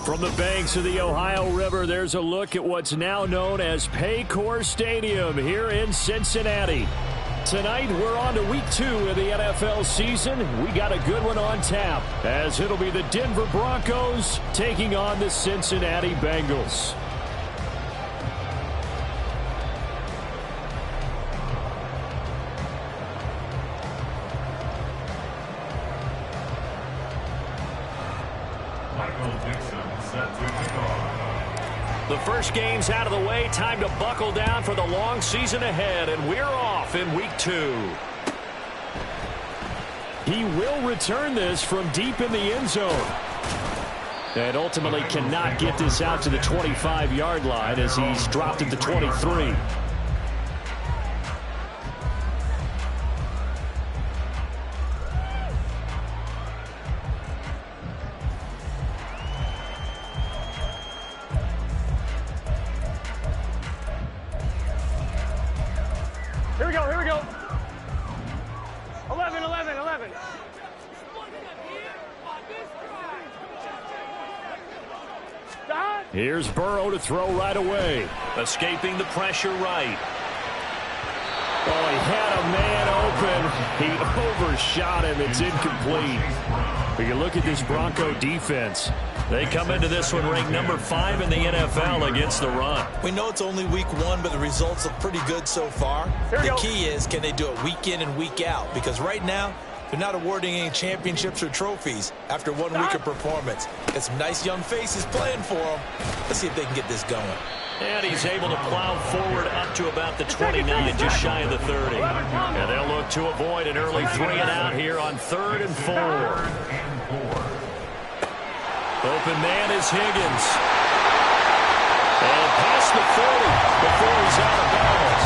From the banks of the Ohio River, there's a look at what's now known as Paycor Stadium here in Cincinnati. Tonight, we're on to week 2 of the NFL season. We got a good one on tap, as it'll be the Denver Broncos taking on the Cincinnati Bengals. The first game's out of the way. Time to buckle down for the long season ahead, and we're off in week 2. He will return this from deep in the end zone. And ultimately cannot get this out to the 25-yard line as he's dropped at the 23. Here we go. 11. Here's Burrow to throw right away. Escaping the pressure right. Oh, he had a man open. He overshot him. It's incomplete. But you look at this Bronco defense. They come into this one ranked number 5 in the NFL against the run. We know it's only week 1, but the results look pretty good so far. The key is, can they do it week in and week out? Because right now, they're not awarding any championships or trophies after 1 week of performance. Got some nice young faces playing for them. Let's see if they can get this going. And he's able to plow forward up to about the 29, just shy of the 30. And they'll look to avoid an early 3-and-out here on 3rd and 4. Open man is Higgins. And past the 40 before he's out of bounds.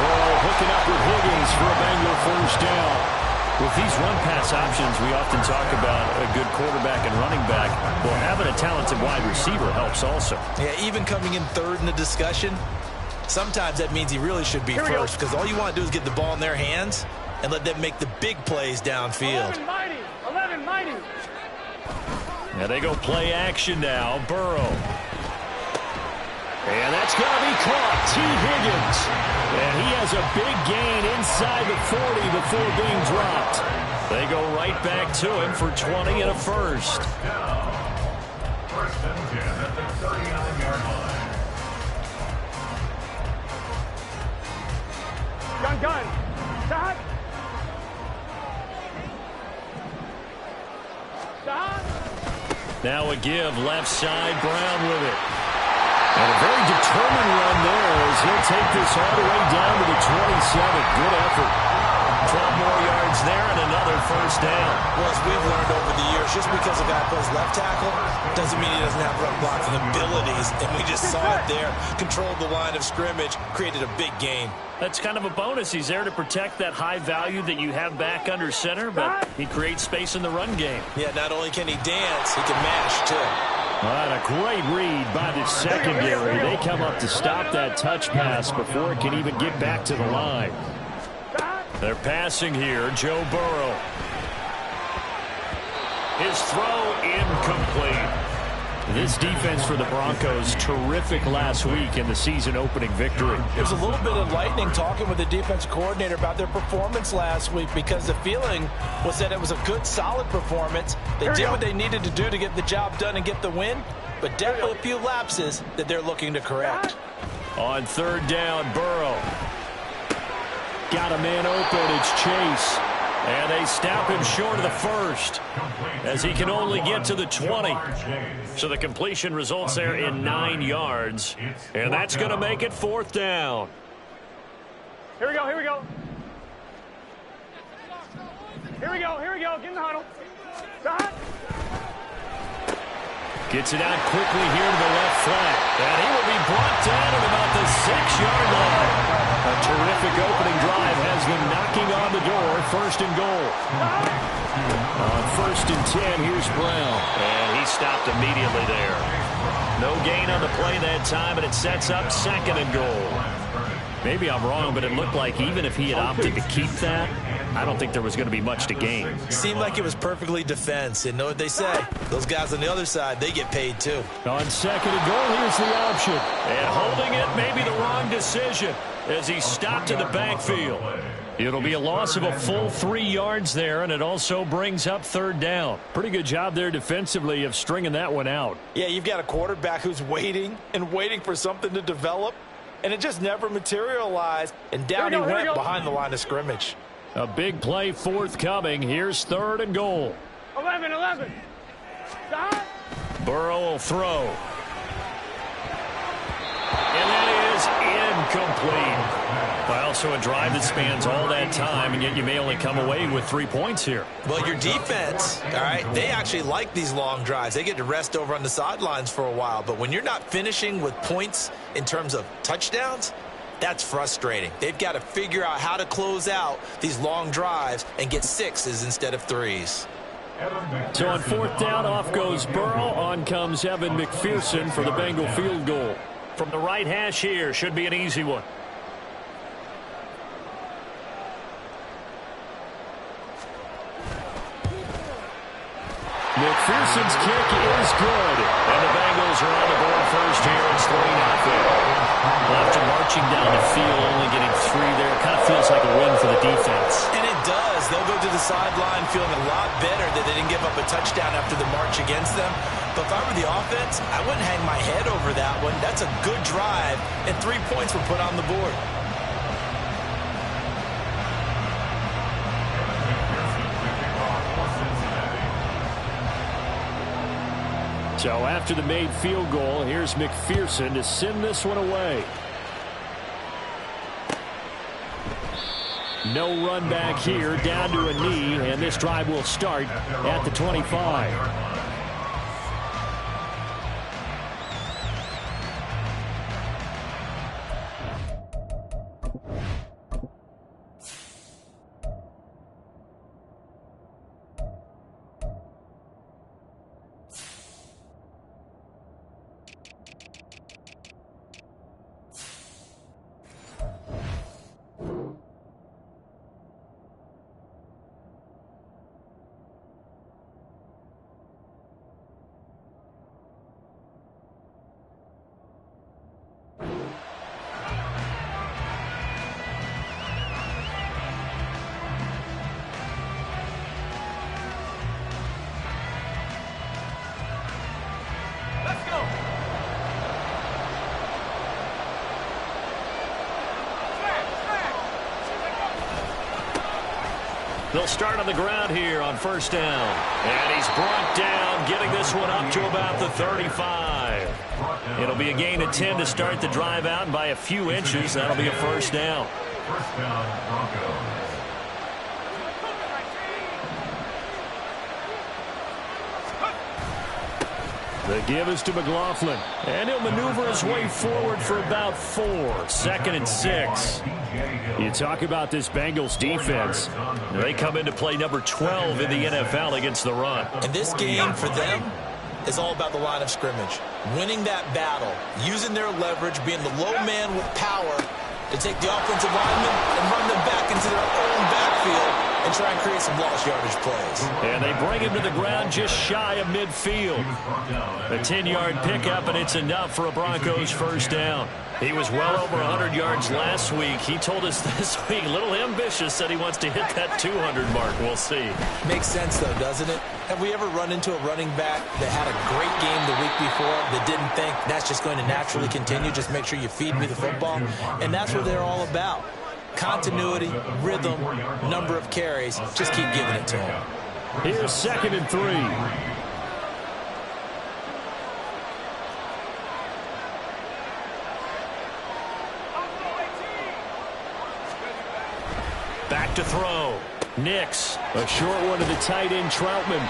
Burrow hooking up with Higgins for a Bengal first down. With these run-pass options, we often talk about a good quarterback and running back. Well, having a talented wide receiver helps also. Yeah, even coming in 3rd in the discussion, sometimes that means he really should be first, because all you want to do is get the ball in their hands and let them make the big plays downfield. 11 mighty. And they go play action now. Burrow. And that's going to be caught. T. Higgins. And he has a big gain inside the 40 before being dropped. They go right back to him for 20 and a first. First and 10 at the 39-yard line. Gun. Stop. Now a give, left side, Brown with it. And a very determined run there as he'll take this all the way down to the 27. Good effort. 12 more yards there and another first down. Well, as we've learned over the years, just because a guy plays left tackle doesn't mean he doesn't have run blocking abilities. And we just saw it there. Controlled the line of scrimmage, created a big gain. That's kind of a bonus. He's there to protect that high value that you have back under center, but he creates space in the run game. Yeah, not only can he dance, he can mash, too. And a great read by the secondary. They come up to stop that touch pass before it can even get back to the line. They're passing here. Joe Burrow. His throw incomplete. This defense for the Broncos, terrific last week in the season-opening victory. It was a little bit enlightening talking with the defensive coordinator about their performance last week, because the feeling was that it was a good, solid performance. They did what they needed to do to get the job done and get the win, but definitely a few lapses that they're looking to correct. On 3rd down, Burrow. Got a man open. It's Chase. And they stop him short of the first as he can only get to the 20. So the completion results there in 9 yards. And that's going to make it 4th down. Here we go. Get in the huddle. Stop. Gets it out quickly here to the left flat. And he will be brought down at about the 6-yard line. A terrific opening drive has them knocking on the door. 1st and goal. On 1st and 10, here's Brown. And he stopped immediately there. No gain on the play that time, and it sets up 2nd and goal. Maybe I'm wrong, but it looked like even if he had opted to keep that, I don't think there was going to be much to gain. Seemed like it was perfectly defense. And know what they say? Those guys on the other side, they get paid too. On second and goal, here's the option. And holding it, maybe the wrong decision as he stopped in the backfield. It'll be a loss of a full 3 yards there, and it also brings up third down. Pretty good job there defensively of stringing that one out. Yeah, you've got a quarterback who's waiting and waiting for something to develop, and it just never materialized, and down he went behind the line of scrimmage. A big play forthcoming. Here's third and goal. 11. Stop. Burrow will throw. And that is incomplete. But also a drive that spans all that time, and yet you may only come away with 3 points here. Well, your defense, all right, they actually like these long drives. They get to rest over on the sidelines for a while. But when you're not finishing with points in terms of touchdowns, that's frustrating. They've got to figure out how to close out these long drives and get 6s instead of 3s. So on fourth down, off goes Burrow. On comes Evan McPherson for the Bengal field goal. From the right hash here, should be an easy one. McPherson's kick is good. And the Bengals are on the board first here. It's 3-0. After marching down the field, only getting 3 there, kind of feels like a win for the defense. And it does. They'll go to the sideline feeling a lot better that they didn't give up a touchdown after the march against them. But if I were the offense, I wouldn't hang my head over that one. That's a good drive, and 3 points were put on the board. So after the made field goal, here's McPherson to send this one away. No run back here, down to a knee, and this drive will start at the 25. They'll start on the ground here on first down. And he's brought down, getting this one up to about the 35. It'll be a gain of 10 to start the drive out, and by a few inches, that'll be a first down. First down, Broncos. The give is to McLaughlin, and he'll maneuver his way forward for about 4. 2nd and 6. You talk about this Bengals defense. They come into play number 12 in the NFL against the run. And this game for them is all about the line of scrimmage. Winning that battle, using their leverage, being the low man with power to take the offensive linemen and run them back into their own backfield and try and create some lost yardage plays. And they bring him to the ground just shy of midfield. A 10-yard pickup, and it's enough for a Broncos first down. He was well over 100 yards last week. He told us this week, a little ambitious, said he wants to hit that 200 mark. We'll see. Makes sense, though, doesn't it? Have we ever run into a running back that had a great game the week before that didn't think that's just going to naturally continue? Just make sure you feed me the football. And that's what they're all about. Continuity, rhythm, number of carries. Just keep giving it to him. Here's 2nd and 3. Back to throw. Nix. A short one to the tight end, Troutman.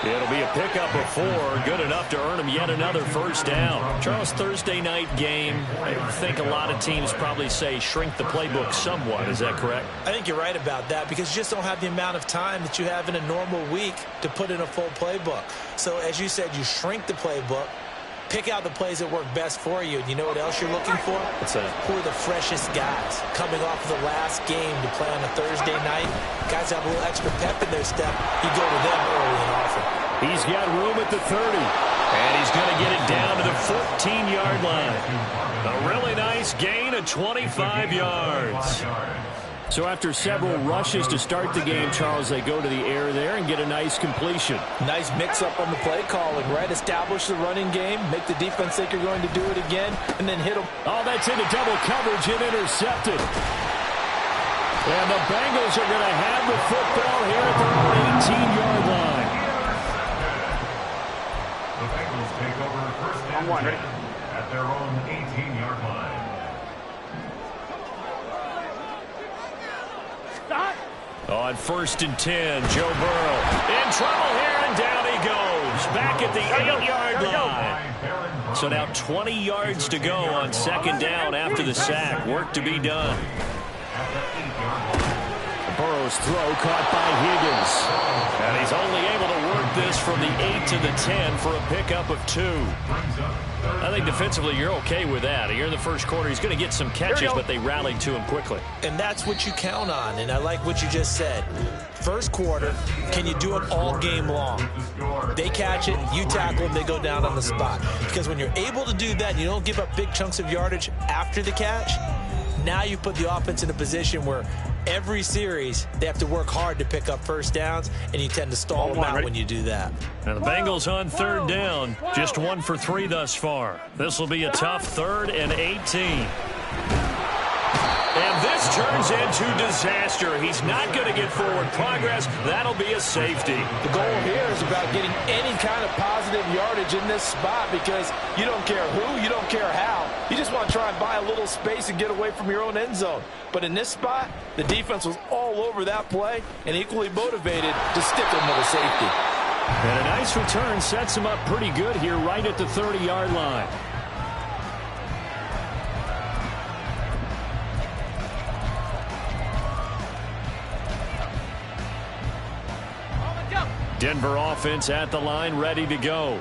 It'll be a pickup of 4. Good enough to earn him yet another first down. Charles, Thursday night game. I think a lot of teams probably say shrink the playbook somewhat. Is that correct? I think you're right about that because you just don't have the amount of time that you have in a normal week to put in a full playbook. So as you said, you shrink the playbook. Pick out the plays that work best for you. And you know what else you're looking for? What's that? Who are the freshest guys coming off of the last game to play on a Thursday night? Guys have a little extra pep in their step. You go to them early and often. He's got room at the 30. And he's going to get it down to the 14-yard line. A really nice gain of 25 yards. So after several rushes to start the game, Charles, they go to the air there and get a nice completion. Nice mix-up on the play calling, right? Establish the running game, make the defense think you're going to do it again, and then hit them. Oh, that's into double coverage and intercepted. And the Bengals are going to have the football here at their own 18-yard line. The Bengals take over first and 10 at their own 18-yard line. On 1st and 10, Joe Burrow in trouble here, and down he goes. Back at the 8-yard line. So now 20 yards to go on 2nd down after the sack. Work to be done. Burrow's throw caught by Higgins. And he's only able to work this from the 8 to the 10 for a pickup of 2. I think defensively you're okay with that. Here in the first quarter, he's going to get some catches, but they rallied to him quickly. And that's what you count on, and I like what you just said. First quarter, can you do it all game long? They catch it, you tackle them, they go down on the spot. Because when you're able to do that and you don't give up big chunks of yardage after the catch, now you put the offense in a position where every series they have to work hard to pick up first downs, and you tend to stall them out when you do that. And the Bengals on 3rd down, just 1 for 3 thus far. This will be a tough 3rd and 18. And this turns into disaster. He's not going to get forward progress. That'll be a safety. The goal here is about getting any kind of positive yardage in this spot, because you don't care who, you don't care how. You just want to try and buy a little space and get away from your own end zone. But in this spot, the defense was all over that play and equally motivated to stick him with a safety. And a nice return sets him up pretty good here right at the 30-yard line. Denver offense at the line, ready to go.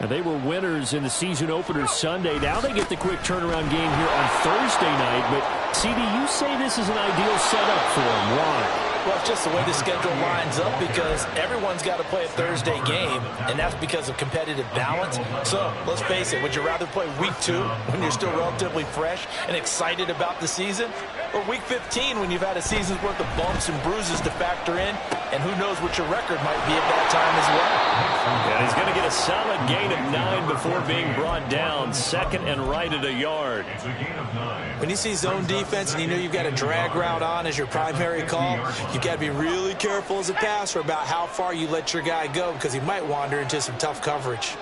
And they were winners in the season opener Sunday. Now they get the quick turnaround game here on Thursday night. But, CD, you say this is an ideal setup for them. Why? Well, it's just the way the schedule lines up, because everyone's got to play a Thursday game, and that's because of competitive balance. So, let's face it, would you rather play week 2 when you're still relatively fresh and excited about the season, or week 15 when you've had a season's worth of bumps and bruises to factor in, and who knows what your record might be at that time as well? Yeah, he's going to get a solid gain of 9 before being brought down, 2nd and right at a yard. It's a gain of 9. When you see zone defense and you know you've got a drag route on as your primary call, you've got to be really careful as a passer about how far you let your guy go, because he might wander into some tough coverage.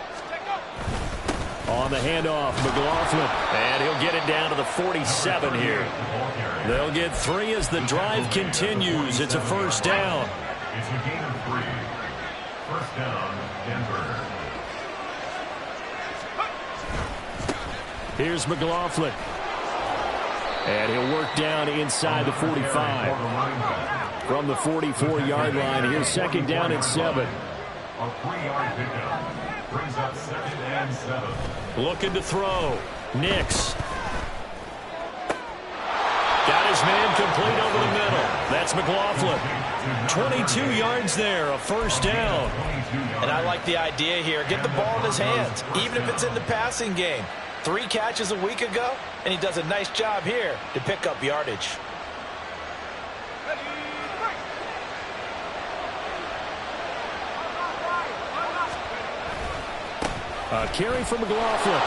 On the handoff, McLaughlin, and he'll get it down to the 47 here. They'll get 3 as the drive continues. It's a 1st down. It's a gain of 3. First down, Denver. Here's McLaughlin. And he'll work down inside the 45. From the 44-yard line, here's 2nd down and 7. A 3-yard pickup brings up 2nd and 7. Looking to throw. Nix. Got his man complete over the middle. That's McLaughlin. 22 yards there, a 1st down. And I like the idea here. Get the ball in his hands, even if it's in the passing game. 3 catches a week ago, and he does a nice job here to pick up yardage. A carry for McLaughlin.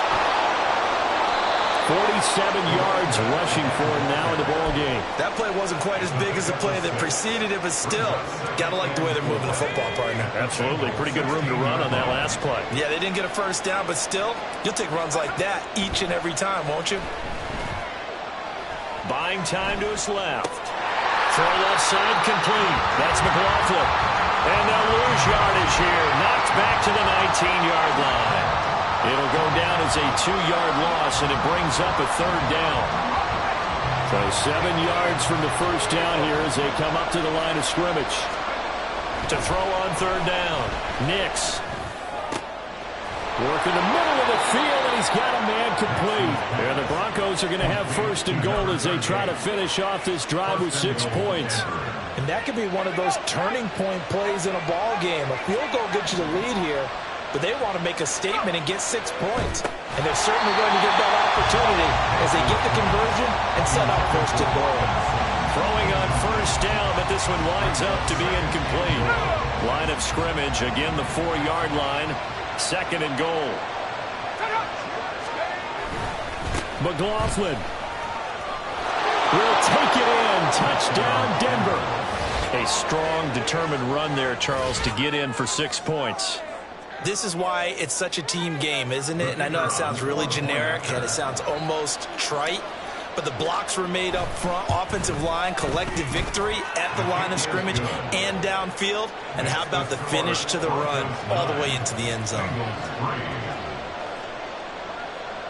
47 yards rushing for him now in the ball game. That play wasn't quite as big as the play that preceded it, but still, got to like the way they're moving the football, partner. Absolutely. Pretty good room to run on that last play. Yeah, they didn't get a 1st down, but still, you'll take runs like that each and every time, won't you? Buying time to his left. Throw left side complete. That's McLaughlin. And they'll lose yardage here. Knocked back to the 19-yard line. It'll go down as a 2-yard loss, and it brings up a 3rd down. So 7 yards from the 1st down here as they come up to the line of scrimmage. To throw on 3rd down, Nix. Working the middle of the field, and he's got a man complete. And the Broncos are going to have first and goal as they try to finish off this drive with 6 points. And that could be one of those turning point plays in a ball game. A field goal gets you the lead here, but they want to make a statement and get 6 points. And they're certainly going to get that opportunity as they get the conversion and set up first and goal. Throwing on first down, but this one winds up to be incomplete. Line of scrimmage, again the 4-yard line. Second and goal. McLaughlin will take it in. Touchdown, Denver. A strong, determined run there, Charles, to get in for 6 points. This is why it's such a team game, isn't it? And I know it sounds really generic and it sounds almost trite, but the blocks were made up front, offensive line, collective victory at the line of scrimmage and downfield. And how about the finish to the run all the way into the end zone?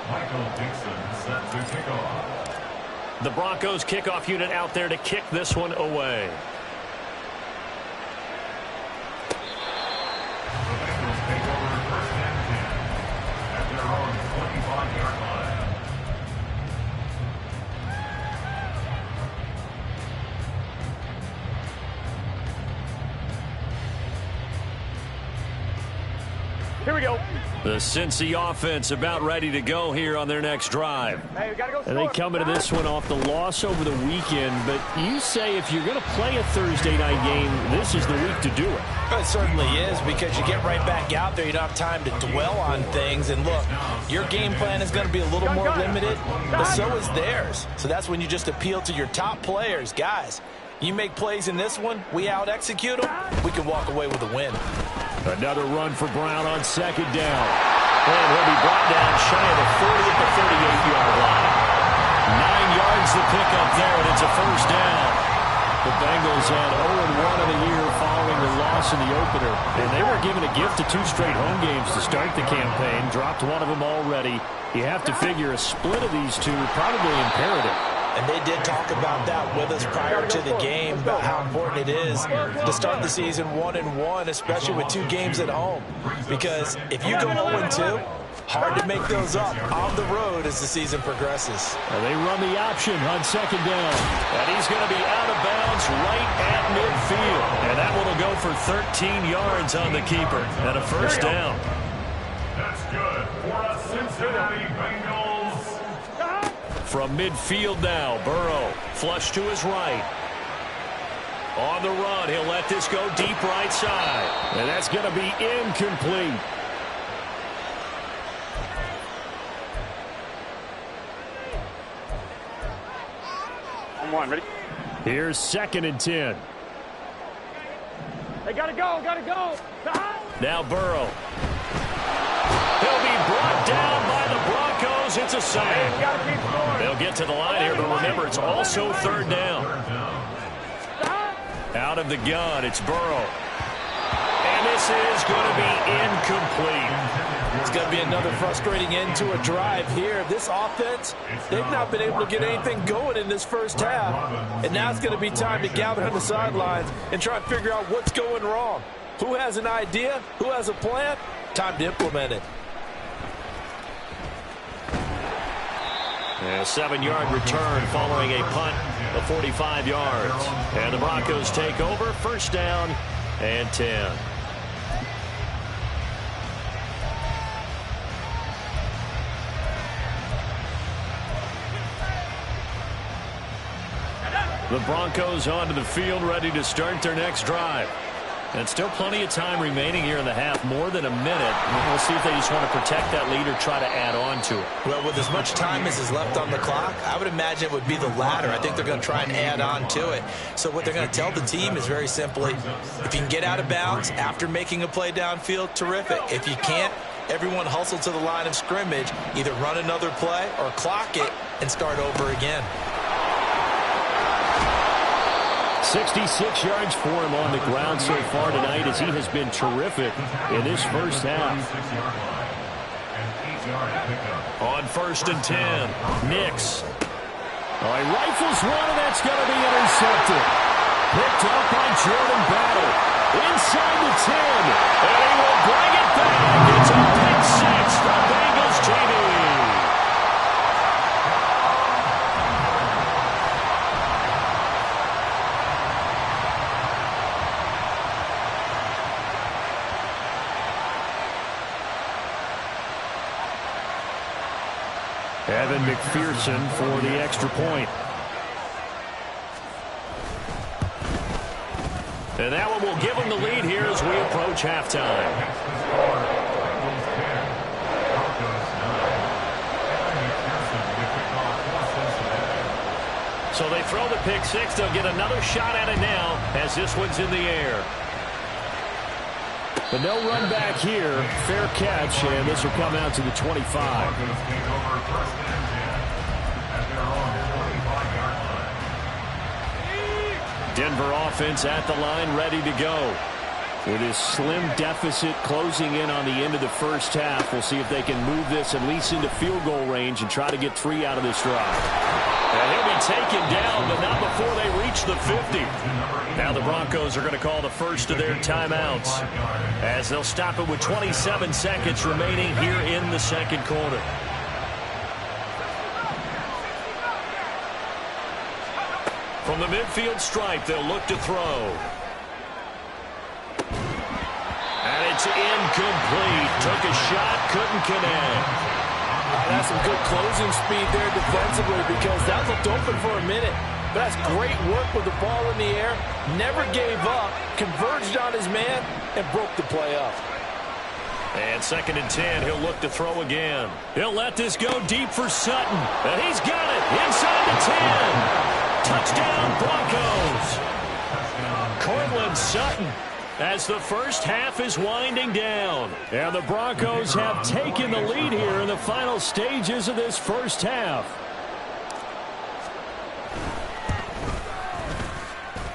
Michael Dixon set to kick off. The Broncos kickoff unit out there to kick this one away. The Bengals take over first and 10 at their own 25-yard line. Here we go. The Cincy offense about ready to go here on their next drive. Hey, we gotta go. And they come into this one off the loss over the weekend, but you say if you're going to play a Thursday night game, this is the week to do it. It certainly is, because you get right back out there. You don't have time to dwell on things. And look, your game plan is going to be a little more limited, but so is theirs. So that's when you just appeal to your top players. Guys, you make plays in this one, we out-execute them, we can walk away with a win. Another run for Brown on second down. And he'll be brought down shy of the 40 at the 38-yard line. 9 yards the pickup there, and it's a first down. The Bengals had 0-1 of the year following the loss in the opener. And they were given a gift of 2 straight home games to start the campaign. Dropped one of them already. You have to figure a split of these two probably imperative. And they did talk about that with us prior to the game, about how important it is to start the season 1-1, especially with 2 games at home. Because if you go 0-2, hard to make those up on the road as the season progresses. And they run the option on second down. And he's going to be out of bounds right at midfield. And that one will go for 13 yards on the keeper and a first down. That's good for a Cincinnati Bengals. From midfield now, Burrow flush to his right. On the run, he'll let this go deep right side. And that's going to be incomplete. On one, ready? Here's second and 10. They gotta go, gotta go. Now Burrow. He'll be brought down by the Broncos. It's a sack. They'll get to the line here, but remember, it's also third down. Out of the gun, it's Burrow. And this is going to be incomplete. It's going to be another frustrating end to a drive here. This offense, they've not been able to get anything going in this first half. And now it's going to be time to gather on the sidelines and try and figure out what's going wrong. Who has an idea? Who has a plan? Time to implement it. A 7-yard return following a punt of 45 yards. And the Broncos take over, first down and 10. The Broncos onto the field, ready to start their next drive. And still plenty of time remaining here in the half, more than a minute. We'll see if they just want to protect that lead or try to add on to it. Well, with as much time as is left on the clock, I would imagine it would be the latter. I think they're going to try and add on to it. So what they're going to tell the team is very simply, if you can get out of bounds after making a play downfield, terrific. If you can't, everyone hustle to the line of scrimmage, either run another play or clock it and start over again. 66 yards for him on the ground so far tonight, as he has been terrific in this first half. On first and 10, Nix. Oh, he rifles one, and that's going to be intercepted. Picked up by Jordan Battle. Inside the 10, and he will bring it back. It's a pick six. Evan McPherson for the extra point. And that one will give them the lead here as we approach halftime. So they throw the pick six. They'll get another shot at it now as this one's in the air. But no run back here. Fair catch, and this will come out to the 25. Denver offense at the line, ready to go. With his slim deficit closing in on the end of the first half, we'll see if they can move this at least into field goal range and try to get 3 out of this drive. And he'll be taken down, but not before they reach the 50. Now the Broncos are going to call the first of their timeouts as they'll stop it with 27 seconds remaining here in the second quarter. From the midfield stripe, they'll look to throw. And it's incomplete. Took a shot, couldn't connect. That's some good closing speed there defensively because that looked open for a minute. But that's great work with the ball in the air. Never gave up, converged on his man, and broke the play up. And 2nd and 10, he'll look to throw again. He'll let this go deep for Sutton. And he's got it inside the 10. Touchdown, Broncos. Cortland Sutton as the first half is winding down. And the Broncos have taken the lead here in the final stages of this first half.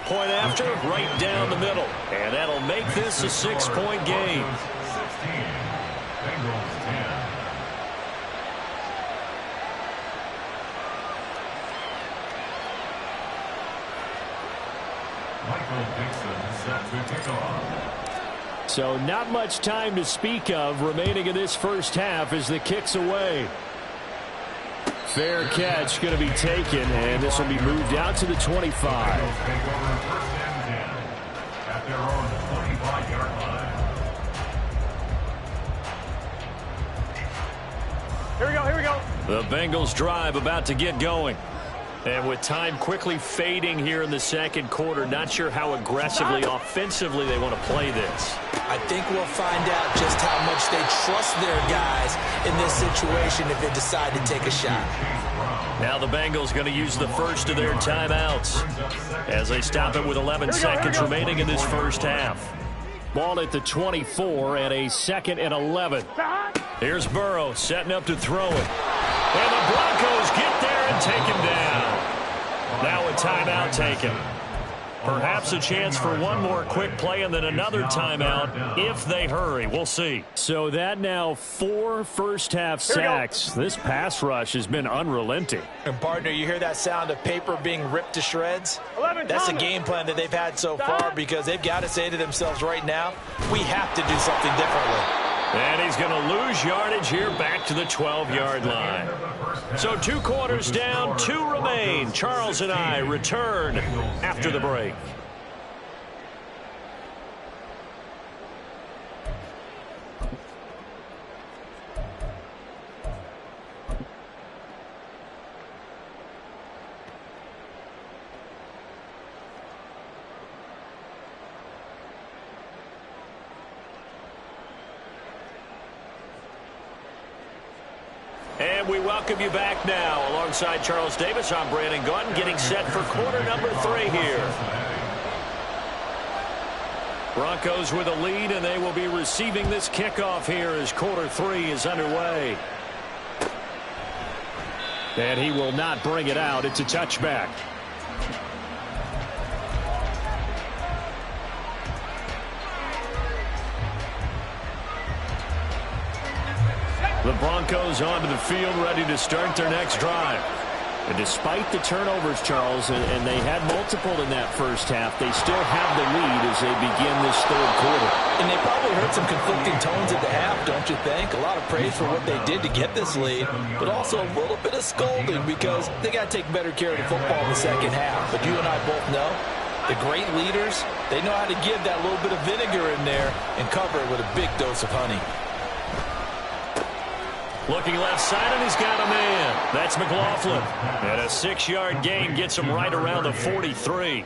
Point after, right down the middle. And that'll make this a 6-point game. 16, Bengals 10. So not much time to speak of remaining in this first half as the kick's away. Fair catch going to be taken, and this will be moved out to the 25. Here we go, here we go. The Bengals drive about to get going. And with time quickly fading here in the second quarter, not sure how aggressively, offensively they want to play this. I think we'll find out just how much they trust their guys in this situation if they decide to take a shot. Now the Bengals going to use the first of their timeouts as they stop it with 11 seconds remaining in this first half. Ball at the 24 and a 2nd and 11. Here's Burrow setting up to throw it. And the Broncos get there and take him down. Now a timeout taken. Perhaps a chance for one more quick play and then another timeout if they hurry. We'll see. So that now 4 first-half sacks. This pass rush has been unrelenting. And, partner, you hear that sound of paper being ripped to shreds? That's a game plan that they've had so far because they've got to say to themselves right now, we have to do something differently. And he's going to lose yardage here back to the 12-yard line. So 2 quarters down, 2 remain. Charles and I return after the break. And we welcome you back now. Alongside Charles Davis, I'm Brandon Gaudin, getting set for quarter number 3 here. Broncos with a lead, and they will be receiving this kickoff here as quarter 3 is underway. And he will not bring it out. It's a touchback. The Broncos onto the field, ready to start their next drive. And despite the turnovers, Charles, and they had multiple in that first half, they still have the lead as they begin this third quarter. And they probably heard some conflicting tones at the half, don't you think? A lot of praise for what they did to get this lead, but also a little bit of scolding because they got to take better care of the football in the second half. But you and I both know the great leaders, they know how to give that little bit of vinegar in there and cover it with a big dose of honey. Looking left side, and he's got a man. That's McLaughlin. And a 6-yard gain gets him right around the 43.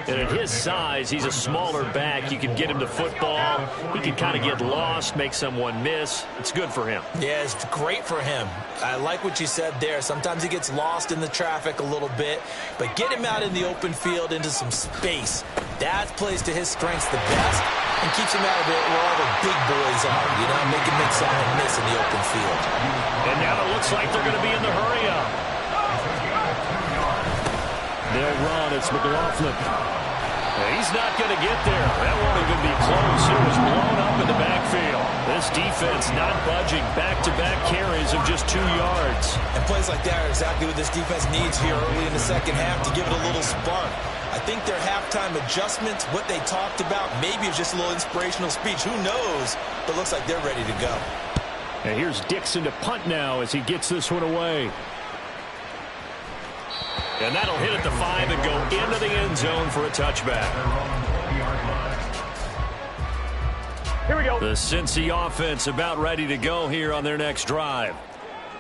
And at his size, he's a smaller back. You can get him to football. He can kind of get lost, make someone miss. It's good for him. Yeah, it's great for him. I like what you said there. Sometimes he gets lost in the traffic a little bit, but get him out in the open field into some space. That plays to his strengths the best and keeps him out of it where all the big boys are, you know, make him make someone miss in the open field. And now it looks like they're going to be in the hurry-up. They'll run. It's McLaughlin. He's not going to get there. That won't even be close. It was blown up in the backfield. This defense not budging. Back-to-back carries of just 2 yards. And plays like that are exactly what this defense needs here early in the second half to give it a little spark. I think their halftime adjustments, what they talked about, maybe it's just a little inspirational speech. Who knows? But looks like they're ready to go. And here's Dixon to punt now as he gets this one away. And that'll hit at the 5 and go into the end zone for a touchback. Here we go. The Cincy offense about ready to go here on their next drive.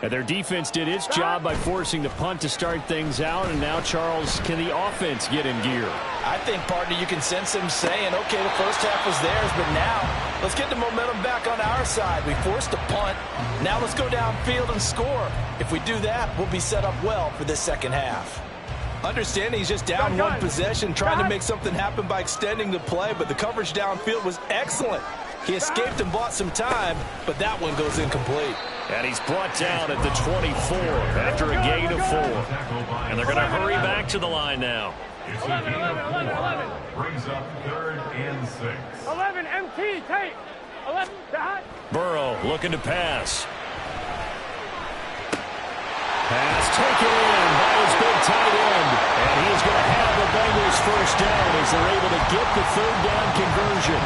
And their defense did its job by forcing the punt to start things out. And now, Charles, can the offense get in gear? I think, partner, you can sense him saying, okay, the first half was theirs, but now let's get the momentum back on our side. We forced a punt. Now let's go downfield and score. If we do that, we'll be set up well for this second half. Understanding he's just down one possession, trying to make something happen by extending the play, but the coverage downfield was excellent. He escaped and bought some time, but that one goes incomplete. And he's brought down at the 24 after a gain of 4. And they're going to hurry back to the line now. It's a gain of 4. Brings up 3rd and 6. 11, MT, tape. 11, dot. Burrow looking to pass. Pass taken in by his big tight end. And he is going to have the Bengals first down as they're able to get the 3rd down conversion.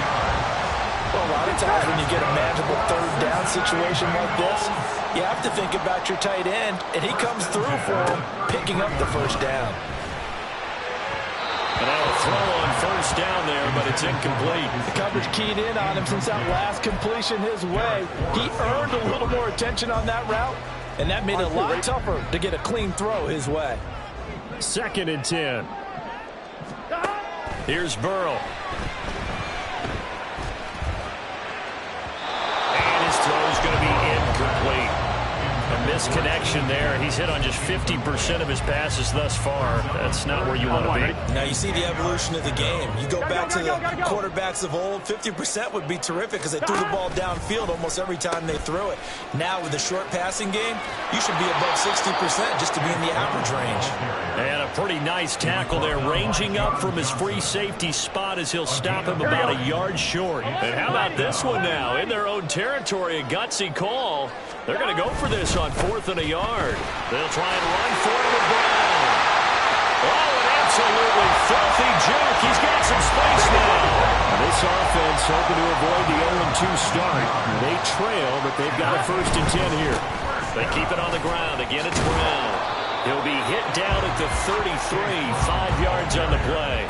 Well, a lot of times when you get a manageable 3rd down situation like this, you have to think about your tight end, and he comes through for him, picking up the first down. And now a throw on first down there, but it's incomplete. The coverage keyed in on him since that last completion his way. He earned a little more attention on that route, and that made it a lot tougher to get a clean throw his way. 2nd and 10. Here's Burrow. And his throw is going to be incomplete. A misconnection there. He's hit on just 50% of his passes thus far. That's not where you want to be. Now you see the evolution of the game. You go back to the quarterbacks of old, 50% would be terrific because they threw the ball downfield almost every time they threw it. Now with the short passing game, you should be above 60% just to be in the average range. And a pretty nice tackle there, ranging up from his free safety spot as he'll stop him about a yard short. And how about this one now? In their own territory, a gutsy call. They're going to go for this on 4th and a yard. They'll try and run for it with Brown. Oh, an absolutely filthy juke. He's got some space now. This offense hoping to avoid the 0-2 start. They trail, but they've got a 1st and 10 here. They keep it on the ground. Again, it's Brown. He'll be hit down at the 33, 5 yards on the play.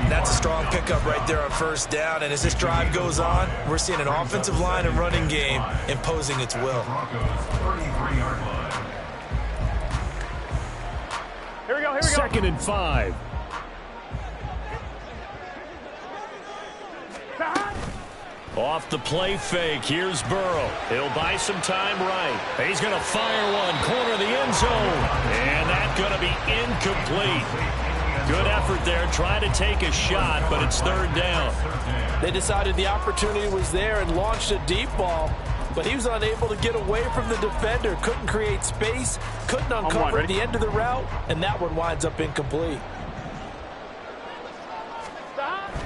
That's a strong pickup right there on first down. And as this drive goes on, we're seeing an offensive line and running game imposing its will. Broncos 33-yard line. Here we go, here we go. 2nd and 5. Off the play fake, here's Burrow. He'll buy some time right. He's going to fire one, corner of the end zone. And that's going to be incomplete. Good effort there, trying to take a shot, but it's 3rd down. They decided the opportunity was there and launched a deep ball, but he was unable to get away from the defender, couldn't create space, couldn't uncover the end of the route, and that one winds up incomplete.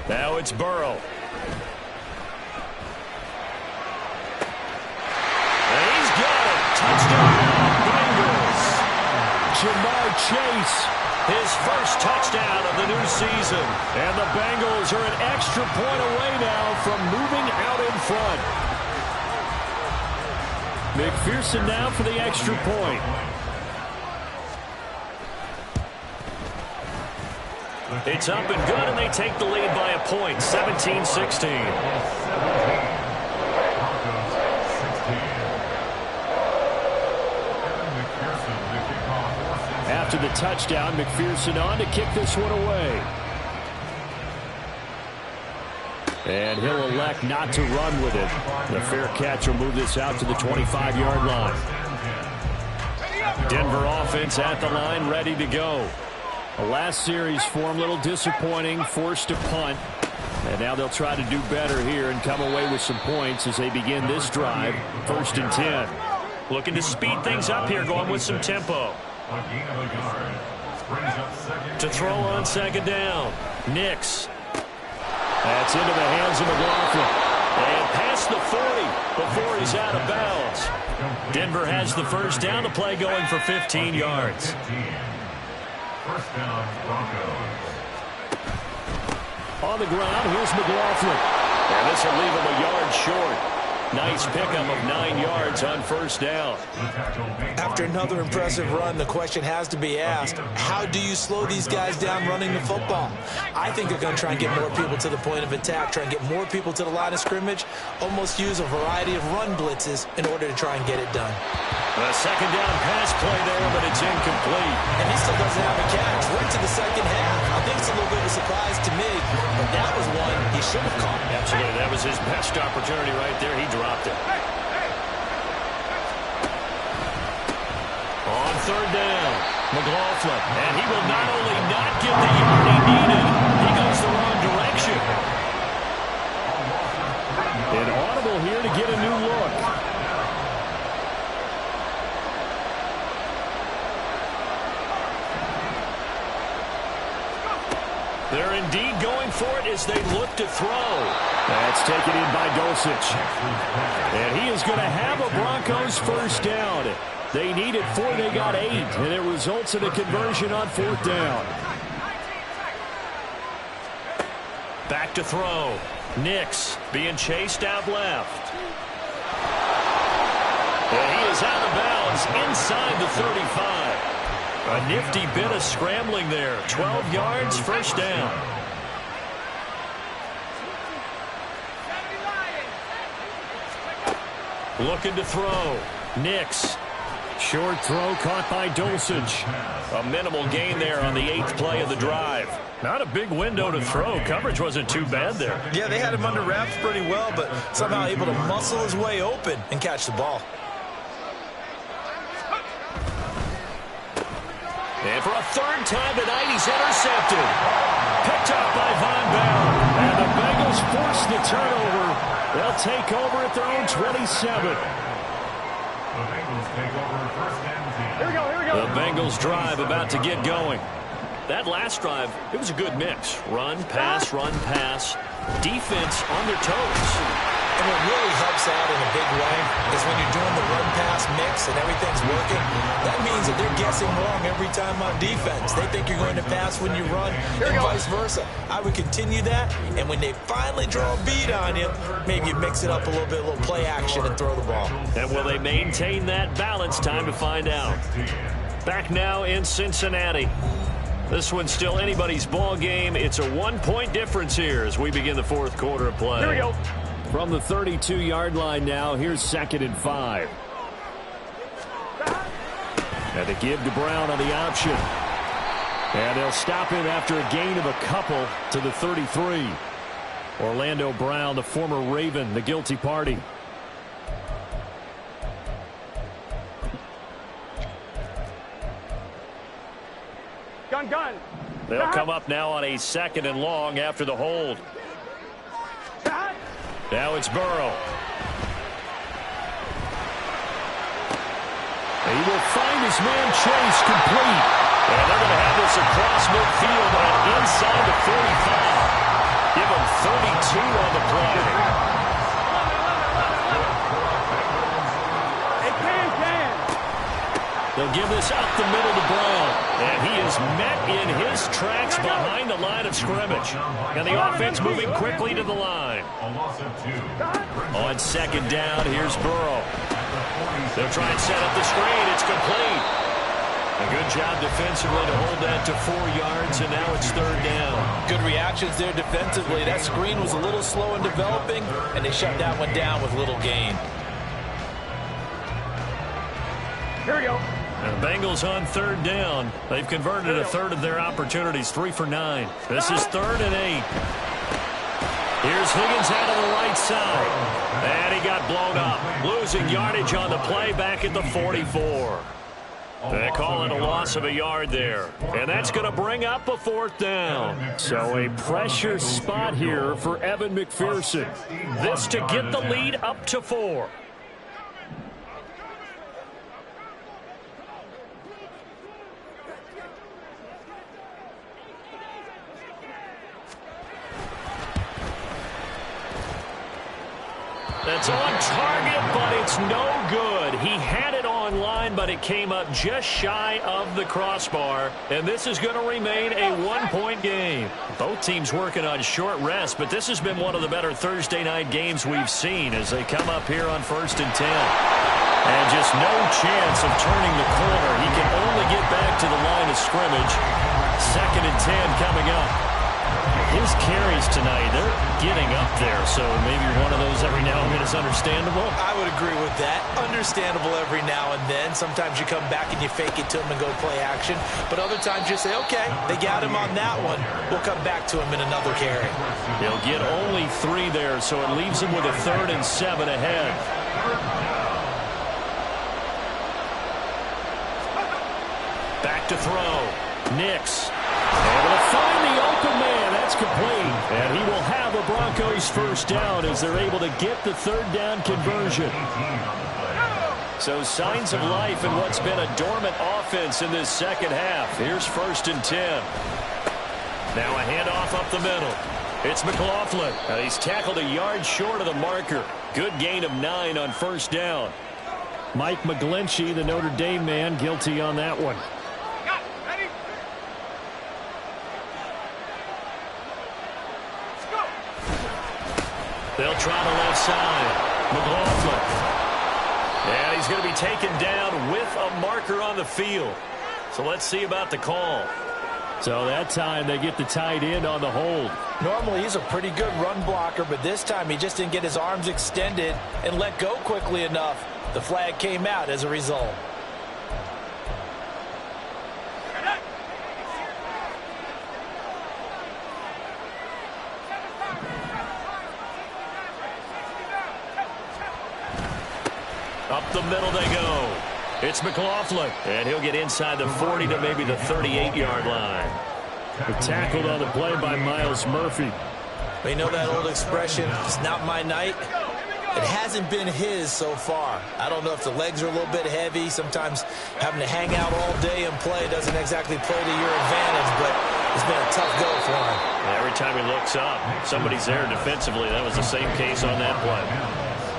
Now it's Burrow. And he's got it. Touchdown, Bengals. Jamar Chase, his first touchdown of the new season. And the Bengals are an extra point away now from moving out in front. McPherson now for the extra point. It's up and good, and they take the lead by a point, 17-16. to the touchdown. McPherson on to kick this one away. And he'll elect not to run with it. The fair catch will move this out to the 25-yard line. Denver offense at the line, ready to go. The last series for him, a little disappointing, forced to punt. And now they'll try to do better here and come away with some points as they begin this drive. 1st and 10. Looking to speed things up here, going with some tempo. To throw on 2nd down. Nix. That's into the hands of McLaughlin. And past the 40 before he's out of bounds. Denver has the 1st down. The play going for 15 yards. 1st down, Broncos. On the ground, here's McLaughlin. And this will leave him a yard short. Nice pickup of 9 yards on 1st down. After another impressive run, the question has to be asked, how do you slow these guys down running the football? I think they're going to try and get more people to the point of attack, try and get more people to the line of scrimmage, almost use a variety of run blitzes in order to try and get it done. A 2nd down pass play there, but it's incomplete. And he still doesn't have a catch. We're into the 2nd half. I think it's a little bit of a surprise to me, but that was one he should have caught. Absolutely. That was his best opportunity right there. He dropped it. On 3rd down, McLaughlin. And he will not only not get the yard he needed, he goes the wrong direction. Inaudible here to get a new look. They're indeed going for it as they look to throw. That's taken in by Dulcich. And he is going to have a Broncos 1st down. They needed 4, they got 8, and it results in a conversion on 4th down. Back to throw. Nix being chased out left. And he is out of bounds inside the 35. A nifty bit of scrambling there. 12 yards, 1st down. Looking to throw. Nix. Short throw caught by Dulcich. A minimal gain there on the 8th play of the drive. Not a big window to throw. Coverage wasn't too bad there. Yeah, they had him under wraps pretty well, but somehow able to muscle his way open and catch the ball. And for a 3rd time tonight, he's intercepted. Picked up by Von Bell. And the Bengals force the turnover. They'll take over at their own 27. The Bengals take over 1st and 10. Here we go, here we go. The Bengals drive about to get going. That last drive, it was a good mix. Run, pass, defense on their toes. And what really helps out in a big way is when you're doing the run-pass mix and everything's working, that means that they're guessing wrong every time on defense. They think you're going to pass when you run and vice versa. I would continue that, and when they finally draw a beat on you, maybe you mix it up a little bit, a little play action and throw the ball. And will they maintain that balance? Time to find out. Back now in Cincinnati. This one's still anybody's ball game. It's a 1-point difference here as we begin the 4th quarter of play. Here we go. From the 32-yard line now, here's 2nd and 5. And they give to Brown on the option. And they'll stop him after a gain of a couple to the 33. Orlando Brown, the former Raven, the guilty party. Gun. They'll come up now on a 2nd and long after the hold. Now it's Burrow. He will find his man Chase complete. And they're going to have this across midfield and inside the 45. Give him 32 on the play. They'll give this up the middle to Brown. And he is met in his tracks behind the line of scrimmage. And the offense moving quickly to the line. On 2nd down, here's Burrow. They'll try and set up the screen. It's complete. A good job defensively to hold that to 4 yards, and now it's 3rd down. Good reactions there defensively. That screen was a little slow in developing, and they shut that one down with little gain. Here we go. And the Bengals on third down. They've converted a third of their opportunities, 3 for 9. This is 3rd and 8. Here's Higgins out of the right side. And he got blown up. Losing yardage on the play back at the 44. They call it a loss of a yard there. And that's going to bring up a 4th down. So a pressure spot here for Evan McPherson. This to get the lead up to 4. That's on target, but it's no good. He had it on line, but it came up just shy of the crossbar. And this is going to remain a 1-point game. Both teams working on short rest, but this has been one of the better Thursday night games we've seen as they come up here on 1st and 10. And just no chance of turning the corner. He can only get back to the line of scrimmage. 2nd and 10 coming up. His carries tonight, they're getting up there, so maybe one of those every now and then is understandable. I would agree with that. Understandable every now and then. Sometimes you come back and you fake it to him and go play action. But other times you say, okay, they got him on that one. We'll come back to him in another carry. He'll get only 3 there, so it leaves him with a 3rd and 7 ahead. Back to throw. Nix. Able to find the open man. That's complete. And he will have a Broncos 1st down as they're able to get the 3rd down conversion. So signs of life in what's been a dormant offense in this 2nd half. Here's 1st and 10. Now a handoff up the middle. It's McLaughlin. He's tackled a yard short of the marker. Good gain of 9 on 1st down. Mike McGlinchey, the Notre Dame man, guilty on that one. They'll try the left side. McLaughlin. And he's going to be taken down with a marker on the field. So let's see about the call. So that time they get the tight end on the hold. Normally he's a pretty good run blocker, but this time he just didn't get his arms extended and let go quickly enough. The flag came out as a result. Up the middle they go. It's McLaughlin, and he'll get inside the 40 to maybe the 38-yard line. Tackled on the play by Myles Murphy. You know that old expression, it's not my night? It hasn't been his so far. I don't know if the legs are a little bit heavy. Sometimes having to hang out all day and play doesn't exactly play to your advantage, but it's been a tough go for him. Every time he looks up, somebody's there defensively. That was the same case on that play.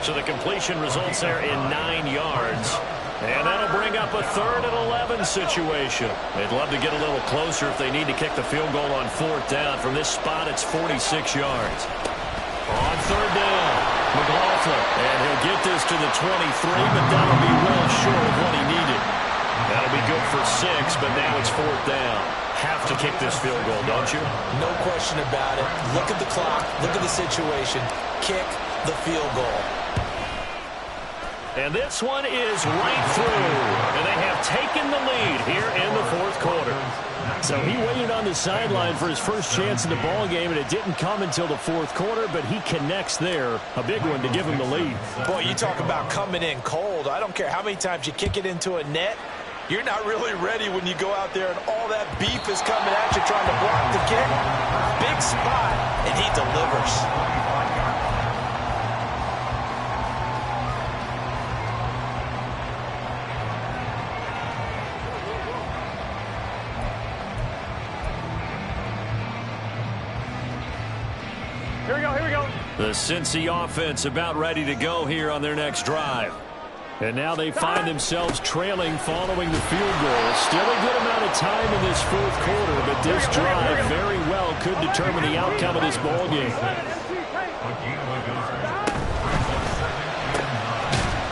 So the completion results there in 9 yards. And that'll bring up a 3rd and 11 situation. They'd love to get a little closer if they need to kick the field goal on 4th down. From this spot, it's 46 yards. On 3rd down, McLaughlin. And he'll get this to the 23, but that'll be well short of what he needed. That'll be good for 6, but now it's 4th down. Have to kick this field goal, don't you? No question about it. Look at the clock. Look at the situation. Kick the field goal. And this one is right through. And they have taken the lead here in the 4th quarter. So he waited on the sideline for his first chance in the ball game, and it didn't come until the 4th quarter, but he connects there. A big one to give him the lead. Boy, you talk about coming in cold. I don't care how many times you kick it into a net. You're not really ready when you go out there and all that beef is coming at you trying to block the kick. Big spot, and he delivers. Here we go, here we go. The Cincy offense about ready to go here on their next drive. And now they find themselves trailing following the field goal. Still a good amount of time in this 4th quarter, but this drive very well could determine the outcome of this ball game.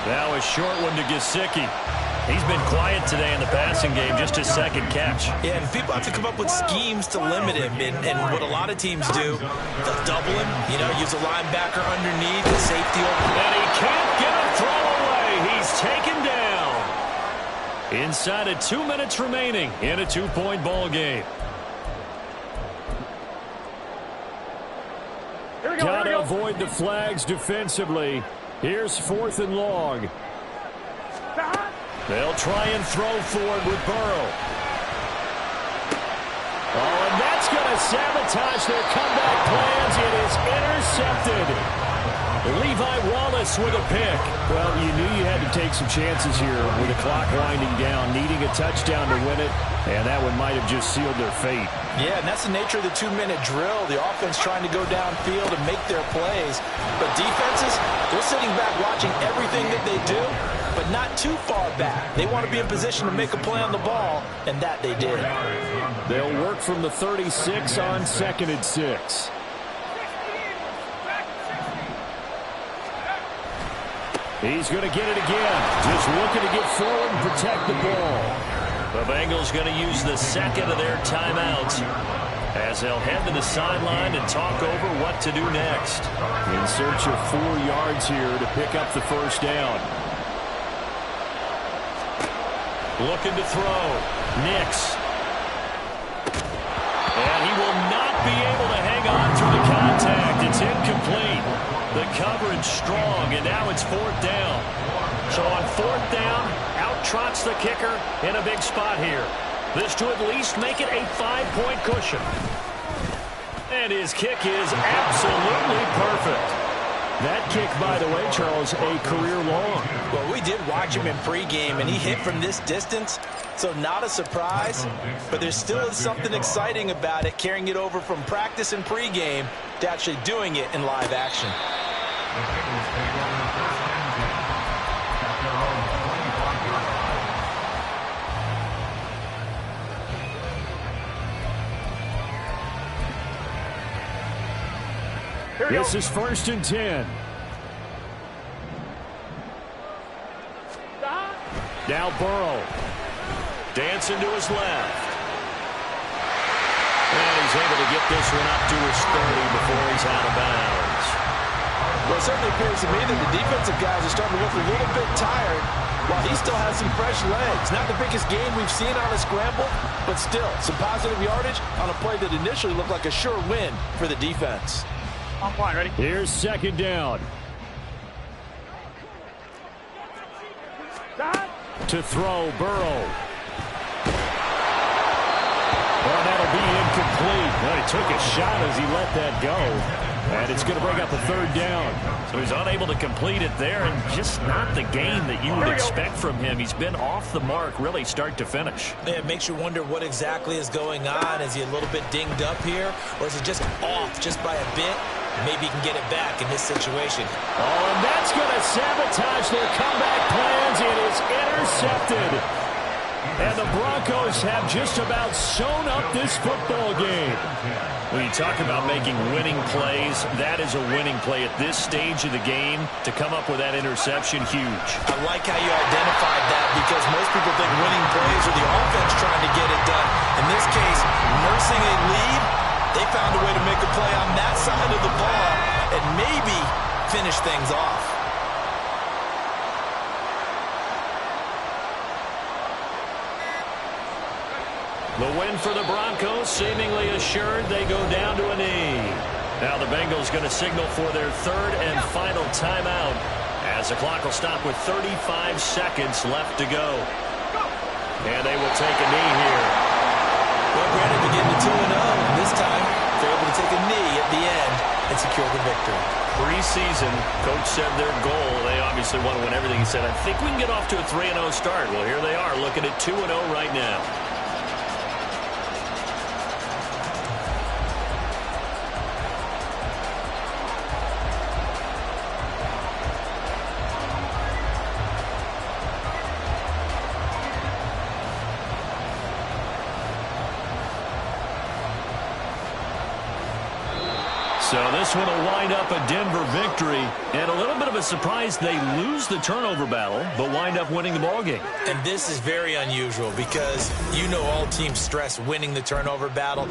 Now a short one to Gesicki. He's been quiet today in the passing game, just his 2nd catch. Yeah, and people have to come up with schemes to limit him. And what a lot of teams do, they'll double him, use a linebacker underneath, the safety over. And he can't get a throw away. He's taken down. Inside of 2 minutes remaining in a 2-point ball game. Gotta avoid the flags defensively. Here's 4th and long. They'll try and throw forward with Burrow. Oh, and that's going to sabotage their comeback plans. It is intercepted. Levi Wallace with a pick. Well, you knew you had to take some chances here with the clock winding down, needing a touchdown to win it, and that one might have just sealed their fate. Yeah, and that's the nature of the 2-minute drill. The offense trying to go downfield and make their plays. But defenses, they're sitting back watching everything that they do, but not too far back. They want to be in position to make a play on the ball, and that they did. They'll work from the 36 on 2nd and 6. He's going to get it again. Just looking to get forward and protect the ball. The Bengals going to use the second of their timeouts as they'll head to the sideline and talk over what to do next. In search of 4 yards here to pick up the first down. Looking to throw. Nix. And he will not be able to hang on through the contact. It's incomplete. The coverage strong, and now it's 4th down. So on 4th down, out trots the kicker in a big spot here. This to at least make it a 5-point cushion. And his kick is absolutely perfect. That kick, by the way, Charles, a career long. Well, we did watch him in pregame, and he hit from this distance, so not a surprise. But there still is something exciting about it, carrying it over from practice and pregame to actually doing it in live action. The Bengals take over the first and 10 at their own 25-yard line. This is 1st and 10. Now Burrow. Dancing to his left. And he's able to get this one up to his 30 before he's out of bounds. Well, it certainly appears to me that the defensive guys are starting to look a little bit tired while he still has some fresh legs. Not the biggest game we've seen on a scramble, but still some positive yardage on a play that initially looked like a sure win for the defense. On point, ready? Here's 2nd down. To throw, Burrow. Well, that'll be incomplete. Well, he took a shot as he let that go. And it's going to bring up a 3rd down. So he's unable to complete it there, and just not the game that you would expect from him. He's been off the mark, really, start to finish. Yeah, it makes you wonder what exactly is going on. Is he a little bit dinged up here, or is he just off just by a bit? Maybe he can get it back in this situation. Oh, and that's going to sabotage their comeback plans. It is intercepted. And the Broncos have just about sewn up this football game. When you talk about making winning plays, that is a winning play at this stage of the game. To come up with that interception, huge. I like how you identified that, because most people think winning plays are the offense trying to get it done. In this case, nursing a lead, they found a way to make a play on that side of the ball and maybe finish things off. The win for the Broncos, seemingly assured. They go down to a knee. Now the Bengals going to signal for their 3rd and final timeout as the clock will stop with 35 seconds left to go. And they will take a knee here. Well, granted, we get to 2-0. This time, they're able to take a knee at the end and secure the victory. Preseason, coach said their goal, they obviously want to win everything. He said, I think we can get off to a 3-0 start. Well, here they are, looking at 2-0 right now. So this one will wind up a Denver victory, and a little bit of a surprise they lose the turnover battle, but wind up winning the ballgame. And this is very unusual because you know all teams stress winning the turnover battle.